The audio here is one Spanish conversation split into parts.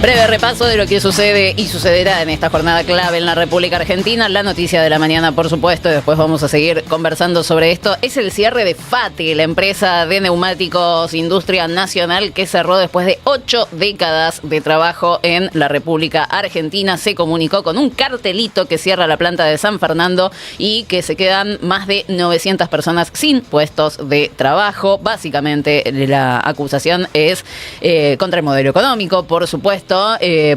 Breve repaso de lo que sucede y sucederá en esta jornada clave en la República Argentina. La noticia de la mañana, por supuesto, y después vamos a seguir conversando sobre esto, es el cierre de FATE, la empresa de neumáticos Industria Nacional, que cerró después de 8 décadas de trabajo en la República Argentina. Se comunicó con un cartelito que cierra la planta de San Fernando y que se quedan más de 900 personas sin puestos de trabajo. Básicamente, la acusación es contra el modelo económico, por supuesto,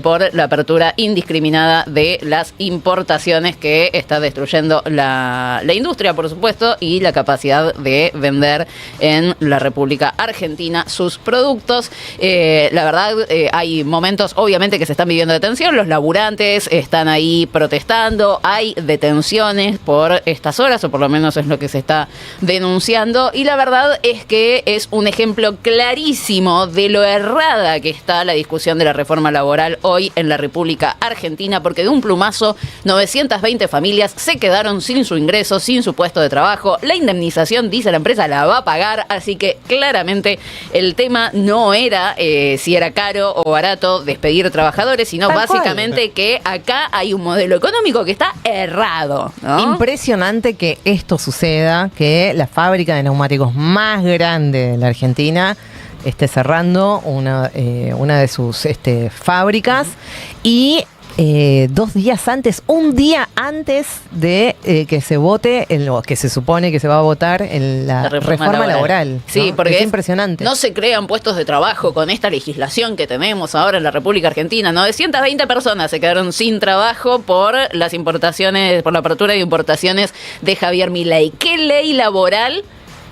por la apertura indiscriminada de las importaciones que está destruyendo la industria, por supuesto, y la capacidad de vender en la República Argentina sus productos. La verdad, hay momentos, obviamente, que se están viviendo de tensión. Los laburantes están ahí protestando. Hay detenciones por estas horas, o por lo menos es lo que se está denunciando. Y la verdad es que es un ejemplo clarísimo de lo errada que está la discusión de la reforma laboral hoy en la República Argentina, porque de un plumazo 920 familias se quedaron sin su ingreso, sin su puesto de trabajo. La indemnización, dice la empresa, la va a pagar, así que claramente el tema no era si era caro o barato despedir trabajadores, sino tal básicamente cual, que acá hay un modelo económico que está errado, ¿no? Impresionante que esto suceda, que la fábrica de neumáticos más grande de la Argentina esté cerrando una de sus fábricas y 2 días antes, un día antes de que se vote, que se supone que se va a votar en la reforma laboral. Sí, ¿no? porque es impresionante. No se crean puestos de trabajo con esta legislación que tenemos ahora en la República Argentina. 920 personas se quedaron sin trabajo por las importaciones, por la apertura de importaciones de Javier Milei. ¿Qué ley laboral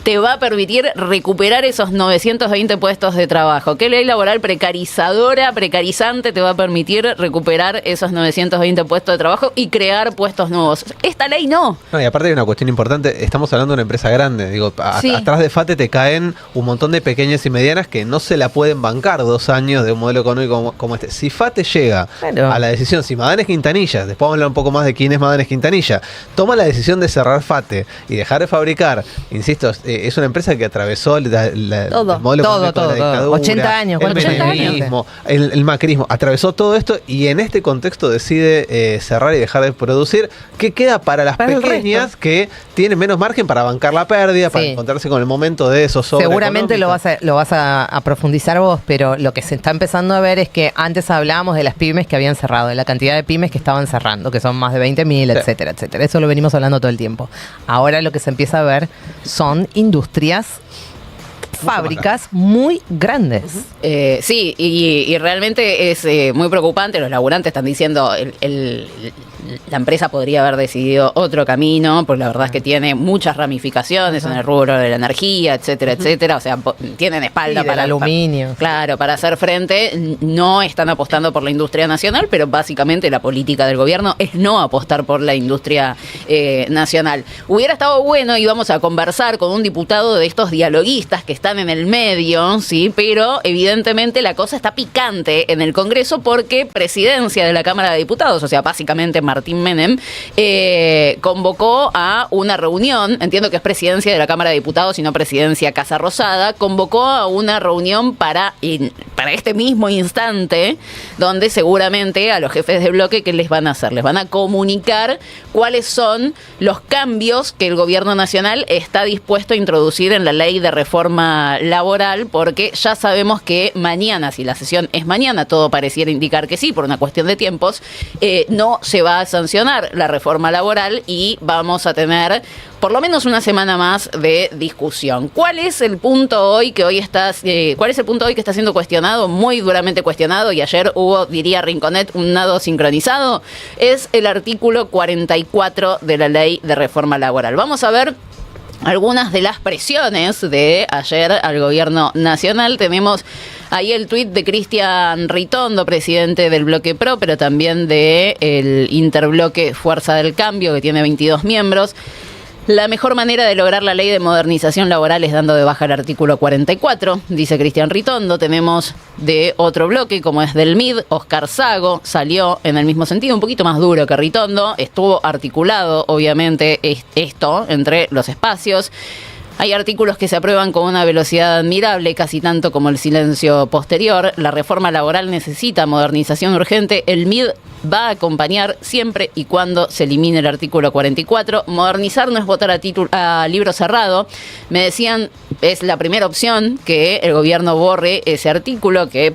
te va a permitir recuperar esos 920 puestos de trabajo? ¿Qué ley laboral precarizante te va a permitir recuperar esos 920 puestos de trabajo y crear puestos nuevos? Esta ley no. No, y aparte hay una cuestión importante, estamos hablando de una empresa grande, digo, sí. Atrás de FATE te caen un montón de pequeñas y medianas que no se la pueden bancar 2 años de un modelo económico como este. Si FATE llega a la decisión, si Madanes Quintanilla, después vamos a hablar un poco más de quién es Madanes Quintanilla, toma la decisión de cerrar FATE y dejar de fabricar, insisto, es una empresa que atravesó el modelo económico de la dictadura, 80 años, el menemismo, el macrismo, atravesó todo esto y en este contexto decide cerrar y dejar de producir. ¿Qué queda para las pequeñas que tienen menos margen para bancar la pérdida, para encontrarse con el momento de esos sobres? Seguramente lo vas a profundizar vos, pero lo que se está empezando a ver es que antes hablábamos de las pymes que habían cerrado, de la cantidad de pymes que estaban cerrando, que son más de 20.000, etcétera, etcétera. Eso lo venimos hablando todo el tiempo. Ahora lo que se empieza a ver son industrias, fábricas muy grandes. Sí, y realmente es muy preocupante. Los laburantes están diciendo la empresa podría haber decidido otro camino, porque la verdad es que tiene muchas ramificaciones en el rubro de la energía, etcétera, etcétera. O sea, tienen espalda para el aluminio. Claro, para hacer frente. No están apostando por la industria nacional, pero básicamente la política del gobierno es no apostar por la industria nacional. Hubiera estado bueno, y vamos a conversar con un diputado de estos dialoguistas que están en el medio, sí, pero evidentemente la cosa está picante en el Congreso porque presidencia de la Cámara de Diputados, o sea, básicamente Martín Menem, convocó a una reunión, entiendo que es presidencia de la Cámara de Diputados y no presidencia Casa Rosada, convocó a una reunión para este mismo instante, donde seguramente a los jefes de bloque, ¿qué les van a hacer? Les van a comunicar cuáles son los cambios que el gobierno nacional está dispuesto a introducir en la ley de reforma laboral, porque ya sabemos que mañana, si la sesión es mañana, todo pareciera indicar que sí, por una cuestión de tiempos, no se va a sancionar la reforma laboral y vamos a tener por lo menos una semana más de discusión. ¿Cuál es el punto hoy que está siendo cuestionado, muy duramente cuestionado, y ayer hubo, diría Rinconet, un nado sincronizado? Es el artículo 44 de la ley de reforma laboral. Vamos a ver algunas de las presiones de ayer al gobierno nacional. Tenemos ahí el tuit de Cristian Ritondo, presidente del Bloque Pro, pero también del interbloque Fuerza del Cambio, que tiene 22 miembros. La mejor manera de lograr la ley de modernización laboral es dando de baja el artículo 44, dice Cristian Ritondo. Tenemos de otro bloque, como es del MID, Oscar Sago, salió en el mismo sentido, un poquito más duro que Ritondo. Estuvo articulado, obviamente, esto entre los espacios. Hay artículos que se aprueban con una velocidad admirable, casi tanto como el silencio posterior. La reforma laboral necesita modernización urgente. El MID va a acompañar siempre y cuando se elimine el artículo 44. Modernizar no es votar a libro cerrado. Me decían, es la primera opción que el gobierno borre ese artículo, que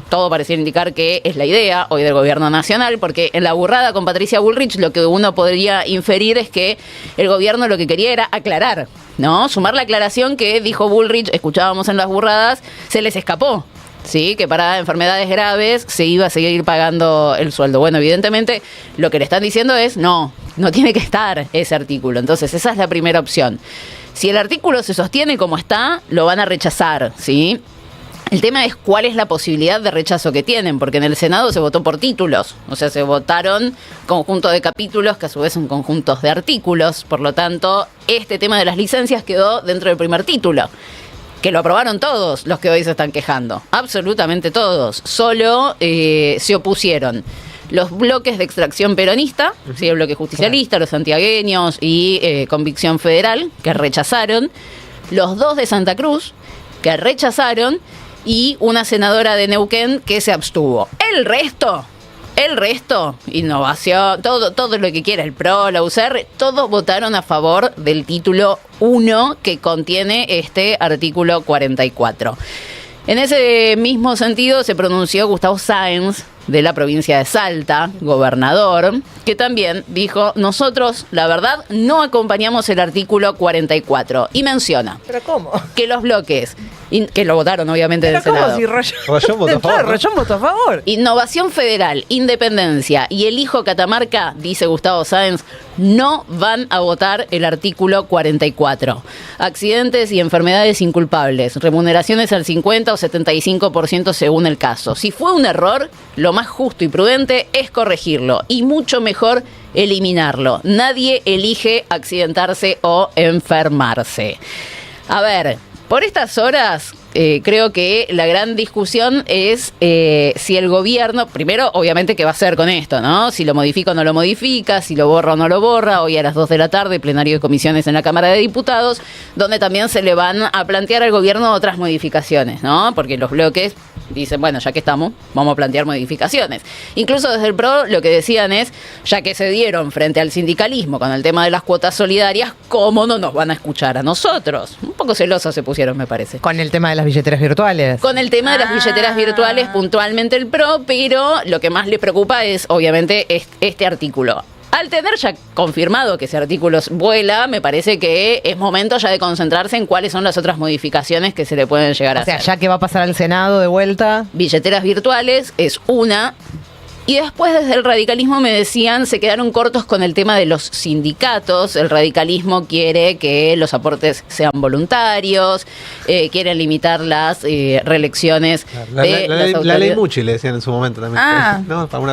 todo pareciera indicar que es la idea hoy del gobierno nacional, porque en la burrada con Patricia Bullrich lo que uno podría inferir es que el gobierno lo que quería era aclarar, ¿no? Sumar la aclaración que dijo Bullrich, escuchábamos en las burradas, se les escapó. Sí, que para enfermedades graves se iba a seguir pagando el sueldo. Bueno, evidentemente lo que le están diciendo es no tiene que estar ese artículo. Entonces esa es la primera opción. Si el artículo se sostiene como está, lo van a rechazar, ¿sí? El tema es cuál es la posibilidad de rechazo que tienen, porque en el Senado se votó por títulos, o sea, se votaron conjuntos de capítulos que a su vez son conjuntos de artículos, por lo tanto, este tema de las licencias quedó dentro del primer título, que lo aprobaron todos los que hoy se están quejando, absolutamente todos, solo se opusieron los bloques de extracción peronista, ¿sí? El bloque justicialista, los santiagueños y Convicción Federal, que rechazaron, los dos de Santa Cruz, que rechazaron, y una senadora de Neuquén que se abstuvo. El resto, innovación, todo lo que quiera, el PRO, la UCR, todos votaron a favor del título 1 que contiene este artículo 44. En ese mismo sentido se pronunció Gustavo Sáenz, de la provincia de Salta, gobernador, que también dijo, nosotros, la verdad, no acompañamos el artículo 44. Y menciona ¿pero cómo? Que los bloques, que lo votaron obviamente del Senado. ¿Pero cómo si Rayón votó a favor? Rayón votó a favor. Innovación Federal, Independencia y el hijo Catamarca, dice Gustavo Sáenz, no van a votar el artículo 44. Accidentes y enfermedades inculpables, remuneraciones al 50 o 75% según el caso. Si fue un error, lo más justo y prudente es corregirlo y mucho mejor eliminarlo. Nadie elige accidentarse o enfermarse. A ver, por estas horas creo que la gran discusión es si el gobierno, primero obviamente qué va a hacer con esto, ¿no? Si lo modifica o no lo modifica, si lo borra o no lo borra. Hoy a las 2 de la tarde, plenario de comisiones en la Cámara de Diputados, donde también se le van a plantear al gobierno otras modificaciones, ¿no? Porque los bloques dicen, bueno, ya que estamos, vamos a plantear modificaciones. Incluso desde el PRO lo que decían es, ya que se dieron frente al sindicalismo con el tema de las cuotas solidarias, ¿cómo no nos van a escuchar a nosotros? Un poco celosos se pusieron, me parece. Con el tema de las billeteras virtuales. Con el tema de las billeteras virtuales, puntualmente el PRO, pero lo que más le preocupa es, obviamente, este artículo. Al tener ya confirmado que ese artículo vuela, me parece que es momento ya de concentrarse en cuáles son las otras modificaciones que se le pueden llegar a hacer. O sea, ya que va a pasar al Senado de vuelta. Billeteras virtuales es una. Y después desde el radicalismo me decían, se quedaron cortos con el tema de los sindicatos. El radicalismo quiere que los aportes sean voluntarios, quieren limitar las reelecciones. La ley Muchi le decían en su momento también. ¿No? Para una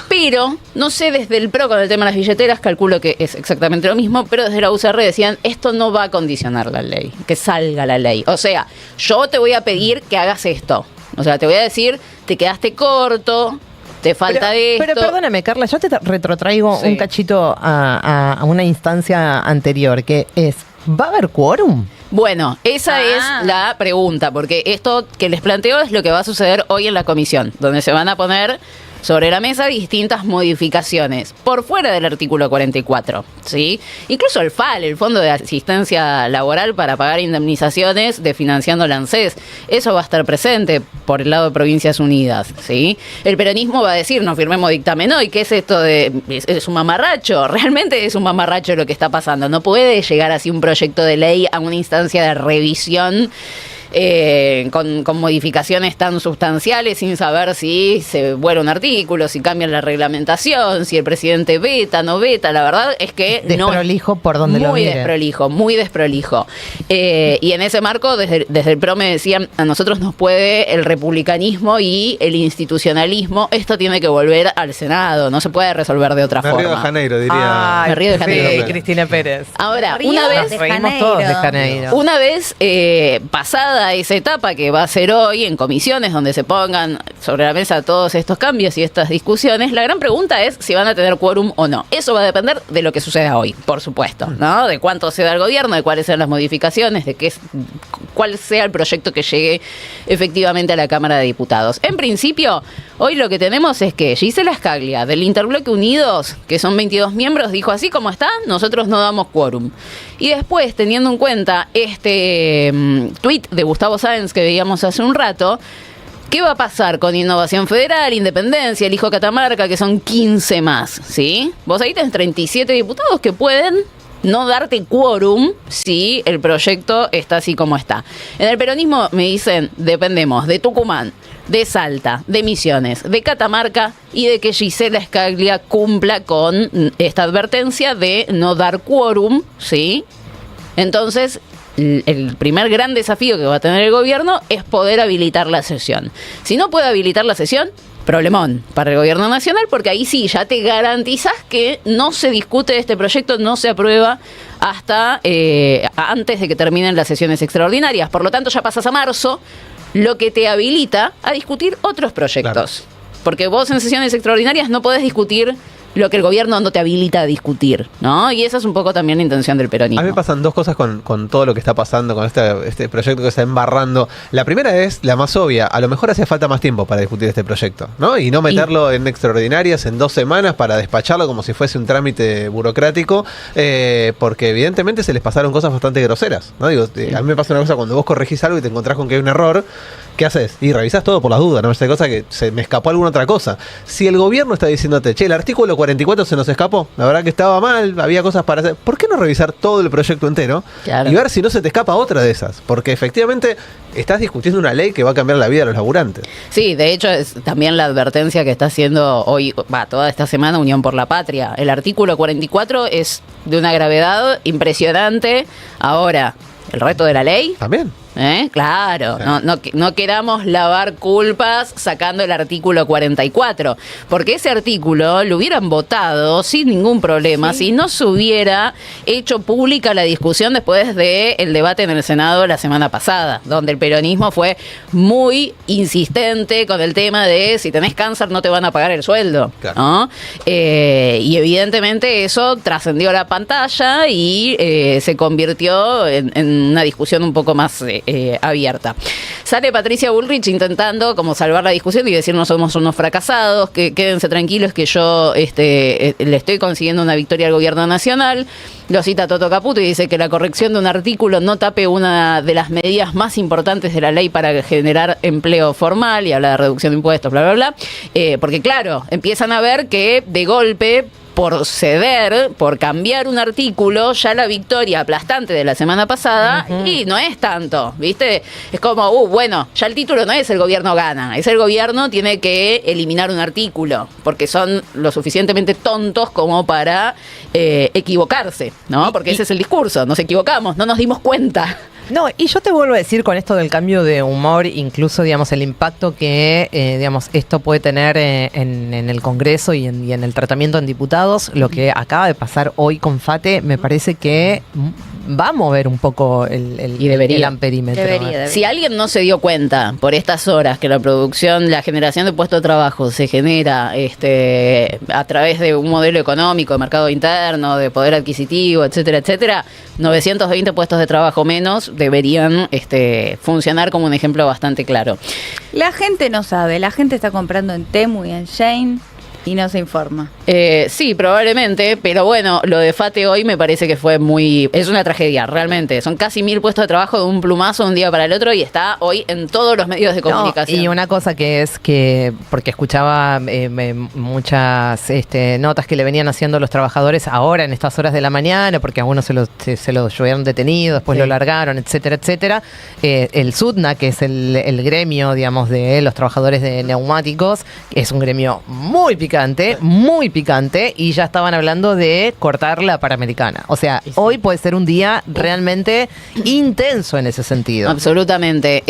pero, no sé, desde el PRO con el tema de las billeteras, calculo que es exactamente lo mismo, pero desde la UCR decían, esto no va a condicionar la ley, que salga la ley. O sea, yo te voy a pedir que hagas esto. O sea, te voy a decir, te quedaste corto, te falta esto. Pero perdóname, Carla, yo te retrotraigo un cachito a una instancia anterior, que es, ¿va a haber quórum? Bueno, esa es la pregunta, porque esto que les planteo es lo que va a suceder hoy en la comisión, donde se van a poner sobre la mesa distintas modificaciones por fuera del artículo 44, ¿sí? Incluso el FAL, el Fondo de Asistencia Laboral para pagar indemnizaciones de financiando la ANSES, eso va a estar presente por el lado de Provincias Unidas, ¿sí? El peronismo va a decir, no firmemos dictamen hoy, ¿qué es esto de...? Es un mamarracho, realmente es un mamarracho lo que está pasando, no puede llegar así un proyecto de ley a una instancia de revisión con modificaciones tan sustanciales sin saber si se vuela un artículo, si cambian la reglamentación, si el presidente veta, no veta. La verdad es que desprolijo por donde lo mire. Muy desprolijo. Y en ese marco, desde el PRO me decían, a nosotros nos puede el republicanismo y el institucionalismo, esto tiene que volver al Senado, no se puede resolver de otra forma. Río de Janeiro, diría. Me Río de Janeiro. Sí, Cristina Pérez. Ahora, una vez pasada esa etapa que va a ser hoy en comisiones donde se pongan sobre la mesa todos estos cambios y estas discusiones, la gran pregunta es si van a tener quórum o no. Eso va a depender de lo que suceda hoy, por supuesto, ¿no? De cuánto ceda el gobierno, de cuáles sean las modificaciones, de cuál sea el proyecto que llegue efectivamente a la Cámara de Diputados. En principio, hoy lo que tenemos es que Gisela Scaglia, del Interbloque Unidos, que son 22 miembros, dijo: así como está, nosotros no damos quórum. Y después, teniendo en cuenta este tuit de Gustavo Sáenz que veíamos hace un rato, ¿qué va a pasar con Innovación Federal, Independencia, el Hijo Catamarca, que son 15 más? ¿Sí? Vos ahí tenés 37 diputados que pueden no darte quórum si el proyecto está así como está. En el peronismo me dicen, dependemos de Tucumán, de Salta, de Misiones, de Catamarca y de que Gisela Scaglia cumpla con esta advertencia de no dar quórum, ¿sí? Entonces, el primer gran desafío que va a tener el gobierno es poder habilitar la sesión. Si no puede habilitar la sesión, problemón para el gobierno nacional, porque ahí sí ya te garantizas que no se discute este proyecto, no se aprueba hasta antes de que terminen las sesiones extraordinarias. Por lo tanto, ya pasas a marzo, lo que te habilita a discutir otros proyectos. Claro. Porque vos en sesiones extraordinarias no podés discutir lo que el gobierno no te habilita a discutir, ¿no? Y esa es un poco también la intención del peronismo. A mí me pasan dos cosas con todo lo que está pasando, con este proyecto que está embarrando. La primera es la más obvia. A lo mejor hace falta más tiempo para discutir este proyecto, ¿no? Y no meterlo en extraordinarias en 2 semanas para despacharlo como si fuese un trámite burocrático, porque evidentemente se les pasaron cosas bastante groseras, ¿no? Digo, a mí me pasa una cosa, cuando vos corregís algo y te encontrás con que hay un error, ¿qué haces? Y revisás todo por las dudas, ¿no? Esa cosa que se me escapó alguna otra cosa. Si el gobierno está diciéndote, che, el artículo 44 se nos escapó, la verdad que estaba mal, había cosas para hacer, ¿por qué no revisar todo el proyecto entero? Claro. Y ver si no se te escapa otra de esas? Porque efectivamente estás discutiendo una ley que va a cambiar la vida de los laburantes. Sí, de hecho es también la advertencia que está haciendo hoy, toda esta semana, Unión por la Patria. El artículo 44 es de una gravedad impresionante. Ahora, el resto de la ley también. Claro, no queramos lavar culpas sacando el artículo 44, porque ese artículo lo hubieran votado sin ningún problema si no se hubiera hecho pública la discusión después del debate en el Senado la semana pasada, donde el peronismo fue muy insistente con el tema de si tenés cáncer no te van a pagar el sueldo, claro, ¿no? Y evidentemente eso trascendió la pantalla y se convirtió en una discusión un poco más abierta. Sale Patricia Bullrich intentando como salvar la discusión y decir no somos unos fracasados, que quédense tranquilos que yo le estoy consiguiendo una victoria al gobierno nacional. Lo cita Toto Caputo y dice que la corrección de un artículo no tape una de las medidas más importantes de la ley para generar empleo formal, y habla de reducción de impuestos, bla, bla, bla. Porque claro, empiezan a ver que de golpe, por ceder, por cambiar un artículo, ya la victoria aplastante de la semana pasada, y no es tanto, ¿viste? Es como, bueno, ya el título no es el gobierno gana, es el gobierno tiene que eliminar un artículo, porque son lo suficientemente tontos como para equivocarse, ¿no? Porque ese es el discurso, nos equivocamos, no nos dimos cuenta. No, y yo te vuelvo a decir con esto del cambio de humor, incluso, digamos, el impacto que, digamos, esto puede tener en el Congreso y en el tratamiento en diputados. Lo que acaba de pasar hoy con Fate me parece que va a mover un poco el amperímetro. Debería. Si alguien no se dio cuenta por estas horas que la producción, la generación de puestos de trabajo se genera a través de un modelo económico, de mercado interno, de poder adquisitivo, etcétera, etcétera, 920 puestos de trabajo menos deberían funcionar como un ejemplo bastante claro. La gente no sabe, la gente está comprando en Temu y en Shein y no se informa. Sí, probablemente, pero bueno, lo de Fate hoy me parece que fue es una tragedia, realmente. Son casi 1000 puestos de trabajo de un plumazo de un día para el otro y está hoy en todos los medios de comunicación. Y una cosa que es que, porque escuchaba muchas notas que le venían haciendo los trabajadores ahora en estas horas de la mañana, porque a uno se lo llevaron detenido, después lo largaron, etcétera, etcétera. El SUTNA, que es el gremio, digamos, de los trabajadores de neumáticos, es un gremio muy picante muy picante, y ya estaban hablando de cortar la Panamericana. O sea, hoy puede ser un día realmente intenso en ese sentido. Absolutamente.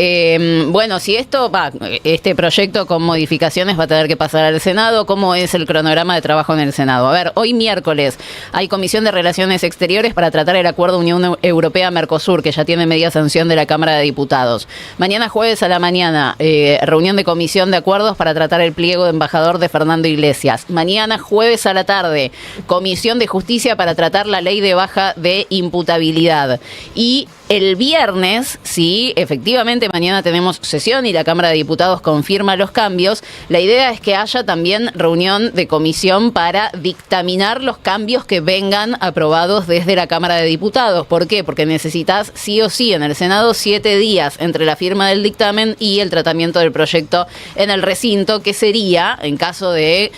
Bueno, si este proyecto con modificaciones va a tener que pasar al Senado, ¿cómo es el cronograma de trabajo en el Senado? A ver, hoy miércoles hay Comisión de Relaciones Exteriores para tratar el acuerdo Unión Europea-Mercosur, que ya tiene media sanción de la Cámara de Diputados. Mañana jueves a la mañana, reunión de Comisión de Acuerdos para tratar el pliego de embajador de Fernando Iglesias. Mañana jueves a la tarde, Comisión de Justicia para tratar la ley de baja de imputabilidad. Y el viernes, sí, efectivamente mañana tenemos sesión y la Cámara de Diputados confirma los cambios. La idea es que haya también reunión de comisión para dictaminar los cambios que vengan aprobados desde la Cámara de Diputados. ¿Por qué? Porque necesitas sí o sí en el Senado 7 días entre la firma del dictamen y el tratamiento del proyecto en el recinto, que sería, en caso de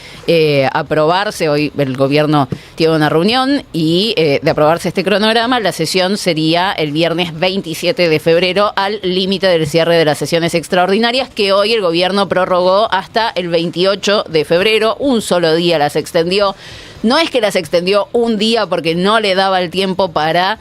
aprobarse, hoy el gobierno tiene una reunión, y de aprobarse este cronograma, la sesión sería el viernes 27 de febrero, al límite del cierre de las sesiones extraordinarias, que hoy el gobierno prorrogó hasta el 28 de febrero. Un solo día las extendió. No es que las extendió un día porque no le daba el tiempo para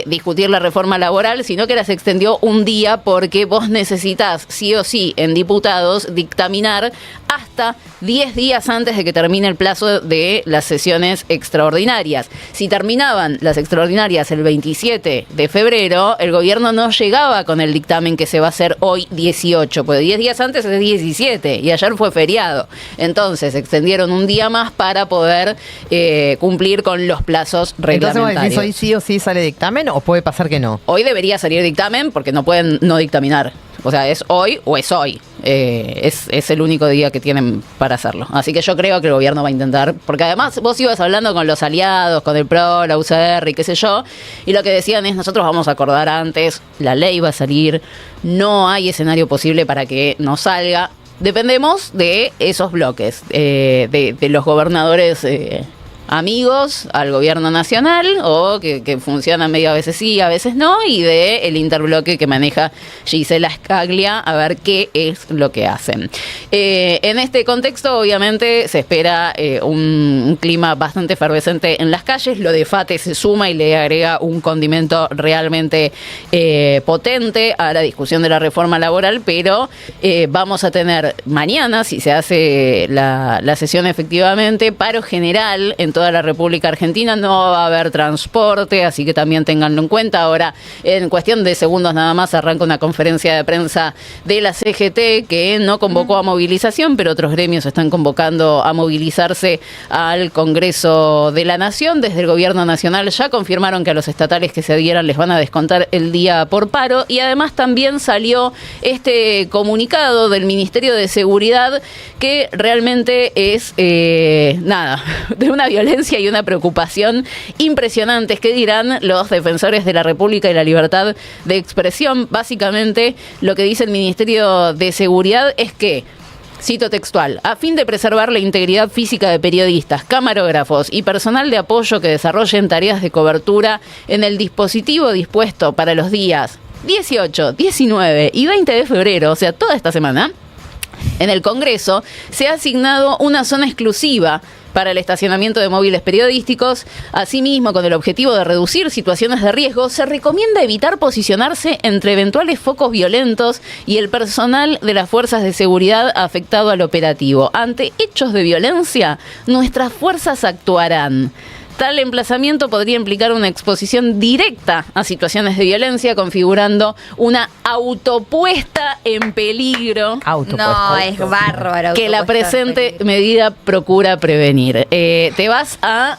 discutir la reforma laboral, sino que las extendió un día porque vos necesitas sí o sí en diputados dictaminar hasta 10 días antes de que termine el plazo de las sesiones extraordinarias. Si terminaban las extraordinarias el 27 de febrero, el gobierno no llegaba con el dictamen que se va a hacer hoy 18, pues 10 días antes es 17 y ayer fue feriado. Entonces extendieron un día más para poder cumplir con los plazos reglamentarios. Entonces, ¿hoy sí o sí sale dictamen o puede pasar que no? Hoy debería salir dictamen porque no pueden no dictaminar. O sea, es hoy o es hoy. Es el único día que tienen para hacerlo. Así que yo creo que el gobierno va a intentar, porque además vos ibas hablando con los aliados, con el PRO, la UCR y qué sé yo, y lo que decían es: nosotros vamos a acordar antes, la ley va a salir, no hay escenario posible para que no salga. Dependemos de esos bloques, de los gobernadores amigos al gobierno nacional, o que funcionan medio a veces sí, a veces no, y de el interbloque que maneja Gisela Scaglia, a ver qué es lo que hacen. En este contexto, obviamente, se espera un clima bastante efervescente en las calles. Lo de FATE se suma y le agrega un condimento realmente potente a la discusión de la reforma laboral, pero vamos a tener mañana, si se hace la sesión efectivamente, paro general en toda la República Argentina. No va a haber transporte, así que también ténganlo en cuenta. Ahora, en cuestión de segundos nada más, arranca una conferencia de prensa de la CGT, que no convocó a movilización, pero otros gremios están convocando a movilizarse al Congreso de la Nación. Desde el Gobierno Nacional ya confirmaron que a los estatales que se adhieran les van a descontar el día por paro, y además también salió este comunicado del Ministerio de Seguridad, que realmente es de una violencia y una preocupación impresionantes. ¿Qué dirán los defensores de la República y la libertad de expresión? Básicamente, lo que dice el Ministerio de Seguridad es que, cito textual: a fin de preservar la integridad física de periodistas, camarógrafos y personal de apoyo que desarrollen tareas de cobertura en el dispositivo dispuesto para los días 18, 19 y 20 de febrero, o sea, toda esta semana, en el Congreso se ha asignado una zona exclusiva para el estacionamiento de móviles periodísticos. Asimismo, con el objetivo de reducir situaciones de riesgo, se recomienda evitar posicionarse entre eventuales focos violentos y el personal de las fuerzas de seguridad afectado al operativo. Ante hechos de violencia, nuestras fuerzas actuarán. Tal emplazamiento podría implicar una exposición directa a situaciones de violencia, configurando una autopuesta en peligro. No, es bárbaro. Que la presente medida procura prevenir. Te vas a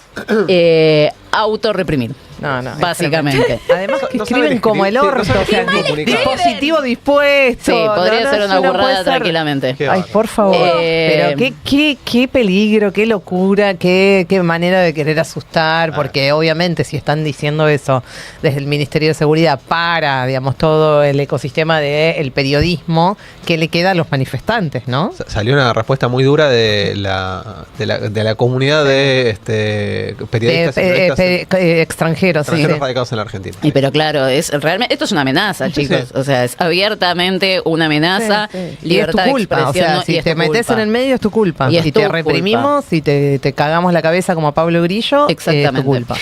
autorreprimir. No, básicamente. Además que escriben como el orto, o sea, dispositivo dispuesto. Sí, podría ser una burrada tranquilamente. Ay, por favor. Pero qué peligro, qué locura, qué manera de querer asustar, porque obviamente si están diciendo eso desde el Ministerio de Seguridad para, digamos, todo el ecosistema del periodismo, ¿qué le queda a los manifestantes, no? Salió una respuesta muy dura de la comunidad de periodistas extranjeros. extranjeros, sí. radicados en la Argentina. Y pero claro, realmente esto es una amenaza, chicos. Sí. O sea, es abiertamente una amenaza. Sí, sí. Libertad y es tu culpa, de expresión. o sea, ¿no? si Y es te tu metes culpa. en el medio es tu culpa. Y es Si tu te reprimimos, si te cagamos la cabeza como a Pablo Grillo, Exactamente. es tu culpa.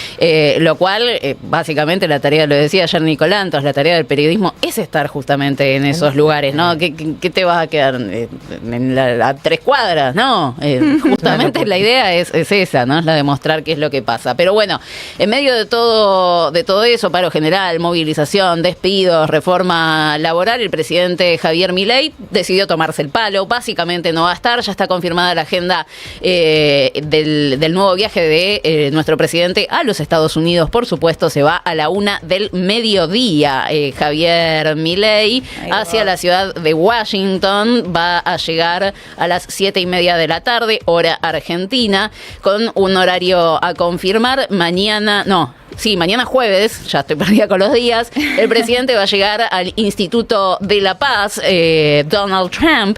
Lo cual, básicamente, la tarea, lo decía ayer Nicolantos, la tarea del periodismo es estar justamente en esos lugares, ¿no? ¿Qué te vas a quedar a 3 cuadras? No, justamente la idea es esa, ¿no? Es la de mostrar qué es lo que pasa. Pero bueno, en medio de todo eso, paro general, movilización, despidos, reforma laboral, el presidente Javier Milei decidió tomarse el palo. Básicamente no va a estar, ya está confirmada la agenda del nuevo viaje de nuestro presidente a los Estados Unidos. Por supuesto, se va a la 1:00 del mediodía. Javier Milei hacia la ciudad de Washington va a llegar a las 7:30 de la tarde, hora argentina, con un horario a confirmar. Mañana jueves, ya estoy perdida con los días, el presidente va a llegar al Instituto de la Paz, Donald Trump.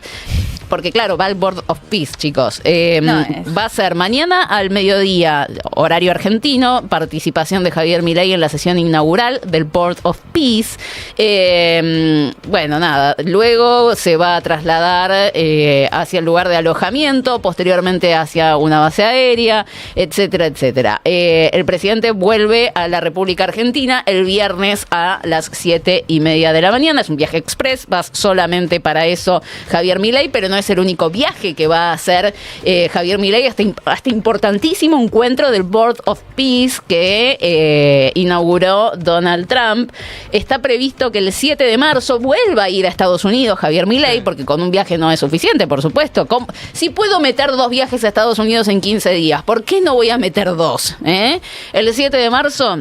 Porque claro, va al Board of Peace, chicos. Va a ser mañana al mediodía, horario argentino, participación de Javier Milei en la sesión inaugural del Board of Peace. Bueno, nada, luego se va a trasladar hacia el lugar de alojamiento, posteriormente hacia una base aérea, etcétera, etcétera. El presidente vuelve a la República Argentina el viernes a las 7:30 de la mañana. Es un viaje express, va solamente para eso Javier Milei, pero no es el único viaje que va a hacer Javier Milei hasta importantísimo encuentro del Board of Peace que inauguró Donald Trump. Está previsto que el 7 de marzo vuelva a ir a Estados Unidos Javier Milei, porque con un viaje no es suficiente, por supuesto. Si puedo meter 2 viajes a Estados Unidos en 15 días, ¿por qué no voy a meter 2? El 7 de marzo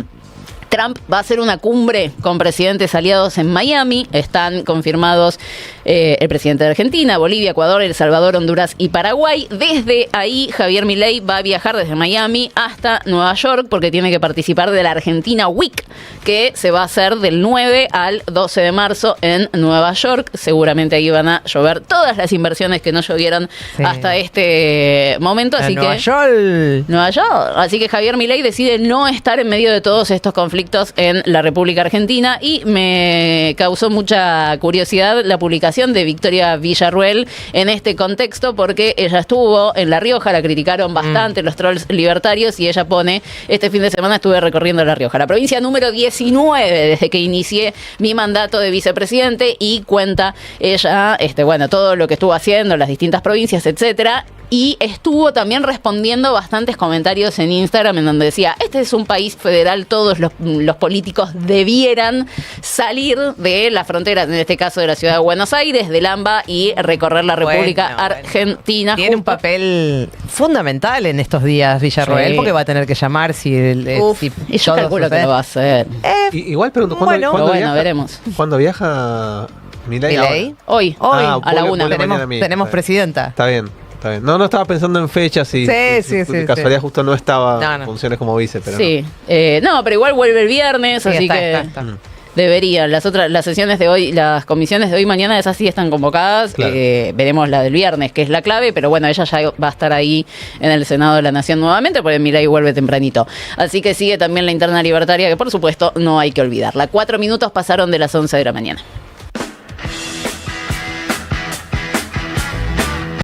Trump va a hacer una cumbre con presidentes aliados en Miami. Están confirmados el presidente de Argentina, Bolivia, Ecuador, El Salvador, Honduras y Paraguay. Desde ahí, Javier Milei va a viajar desde Miami hasta Nueva York porque tiene que participar de la Argentina Week, que se va a hacer del 9 al 12 de marzo en Nueva York. Seguramente ahí van a llover todas las inversiones que no llovieron hasta este momento. Así Nueva que York. Nueva York. Así que Javier Milei decide no estar en medio de todos estos conflictos en la República Argentina y me causó mucha curiosidad la publicación de Victoria Villarruel en este contexto porque ella estuvo en La Rioja, la criticaron bastante los trolls libertarios y ella pone, este fin de semana estuve recorriendo La Rioja, la provincia número 19 desde que inicié mi mandato de vicepresidente y cuenta ella, todo lo que estuvo haciendo en las distintas provincias, etcétera. Y estuvo también respondiendo bastantes comentarios en Instagram en donde decía, este es un país federal, todos los políticos debieran salir de las fronteras, en este caso de la ciudad de Buenos Aires, del AMBA y recorrer la República Argentina. Tiene un papel fundamental en estos días Villarroel, porque va a tener que llamar si y yo calculo que lo va a hacer. Igual pregunto, ¿cuándo veremos. ¿Cuándo viaja Milei? Hoy, a la 1:00. Tenemos presidenta. Está bien. No estaba pensando en fechas y de casualidad justo no estaba en funciones como vice, pero pero igual vuelve el viernes, así que deberían. Las sesiones de hoy, las comisiones de hoy y mañana, esas sí están convocadas. Claro. Veremos la del viernes, que es la clave, pero bueno, ella ya va a estar ahí en el Senado de la Nación nuevamente, porque Milei vuelve tempranito. Así que sigue también la interna libertaria, que por supuesto no hay que olvidarla. 4 minutos pasaron de las 11 de la mañana.